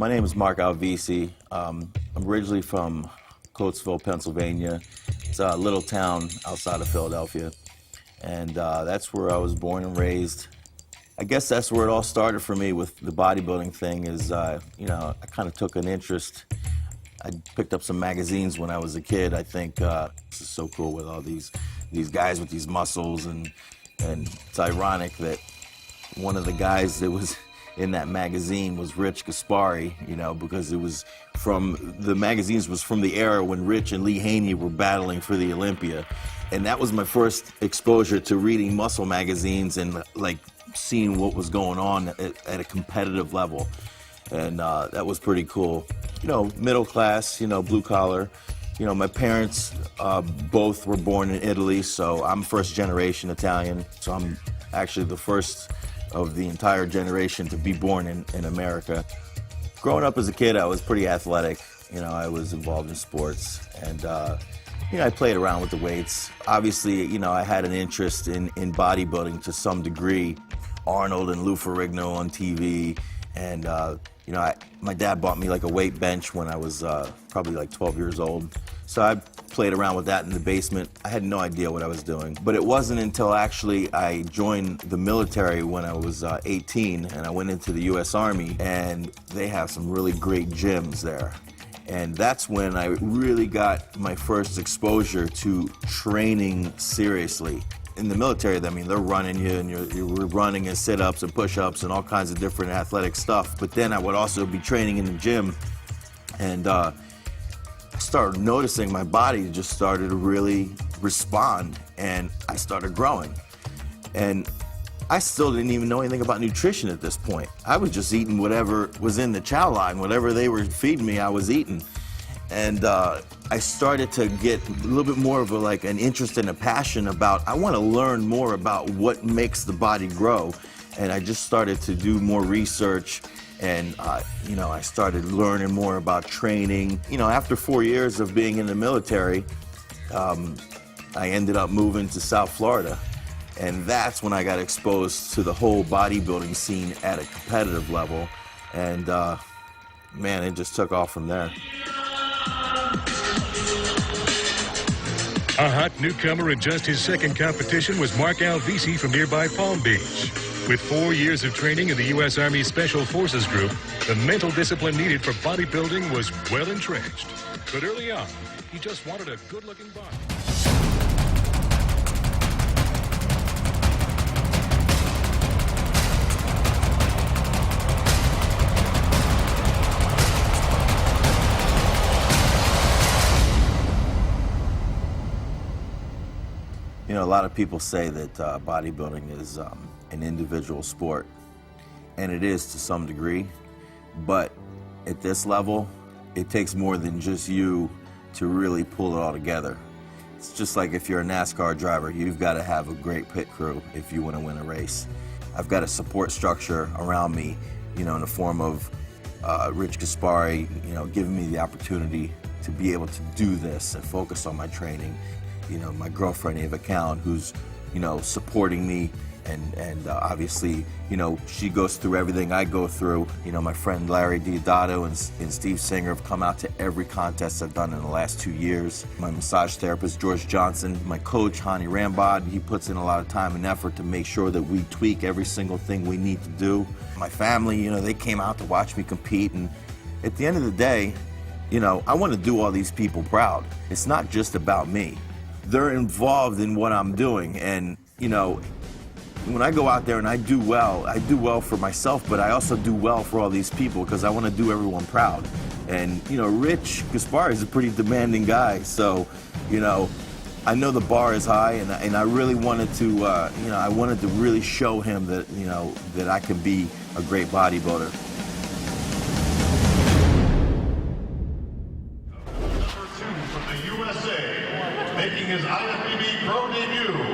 My name is Mark Alvisi. I'm originally from Coatesville, Pennsylvania. It's a little town outside of Philadelphia. And that's where I was born and raised. I guess that's where it all started for me with the bodybuilding thing is, you know, I kind of took an interest. I picked up some magazines when I was a kid. I think this is so cool with all these guys with these muscles, and it's ironic that one of the guys that was in that magazine was Rich Gaspari, you know, because it was from, the magazines was from the era when Rich and Lee Haney were battling for the Olympia. And that was my first exposure to reading muscle magazines and like seeing what was going on at a competitive level. And that was pretty cool. You know, middle class, you know, blue collar. You know, my parents both were born in Italy, so I'm first generation Italian. So I'm actually the first of the entire generation to be born in America. Growing up as a kid, I was pretty athletic. You know, I was involved in sports, and you know, I played around with the weights. Obviously, you know, I had an interest in bodybuilding to some degree. Arnold and Lou Ferrigno on TV, and you know, my dad bought me like a weight bench when I was probably like 12 years old. So I played around with that in the basement. I had no idea what I was doing. But it wasn't until actually I joined the military when I was 18, and I went into the US Army, and they have some really great gyms there. And that's when I really got my first exposure to training seriously. In the military, I mean, they're running you, and you're running and sit-ups and push-ups and all kinds of different athletic stuff. But then I would also be training in the gym, and I started noticing my body just started to really respond, and I started growing. And I still didn't even know anything about nutrition at this point. I was just eating whatever was in the chow line, whatever they were feeding me, I was eating. And I started to get a little bit more of an interest and a passion about, I want to learn more about what makes the body grow. And I just started to do more research, and you know, I started learning more about training. You know, after 4 years of being in the military, I ended up moving to South Florida. And that's when I got exposed to the whole bodybuilding scene at a competitive level. And man, it just took off from there. A hot newcomer in just his second competition was Mark Alvisi from nearby Palm Beach. With 4 years of training in the U.S. Army Special Forces Group, the mental discipline needed for bodybuilding was well entrenched. But early on, he just wanted a good-looking body. You know, a lot of people say that bodybuilding is an individual sport, and it is to some degree, but at this level, it takes more than just you to really pull it all together. It's just like if you're a NASCAR driver, you've got to have a great pit crew if you want to win a race. I've got a support structure around me, you know, in the form of Rich Gaspari, you know, giving me the opportunity to be able to do this and focus on my training. You know, my girlfriend, Ava Cowan, who's, you know, supporting me, and obviously, you know, she goes through everything I go through. You know, my friend Larry Diodato and Steve Singer have come out to every contest I've done in the last 2 years. My massage therapist, George Johnson, my coach, Hani Rambod, he puts in a lot of time and effort to make sure that we tweak every single thing we need to do. My family, you know, they came out to watch me compete, and at the end of the day, you know, I want to do all these people proud. It's not just about me. They're involved in what I'm doing, and you know, when I go out there and I do well for myself, but I also do well for all these people because I want to do everyone proud. And you know, Rich Gaspari is a pretty demanding guy, so you know, I know the bar is high, and I really wanted to, you know, I wanted to really show him that, you know, that I can be a great bodybuilder. Number 2 from the USA, making his IFBB pro debut,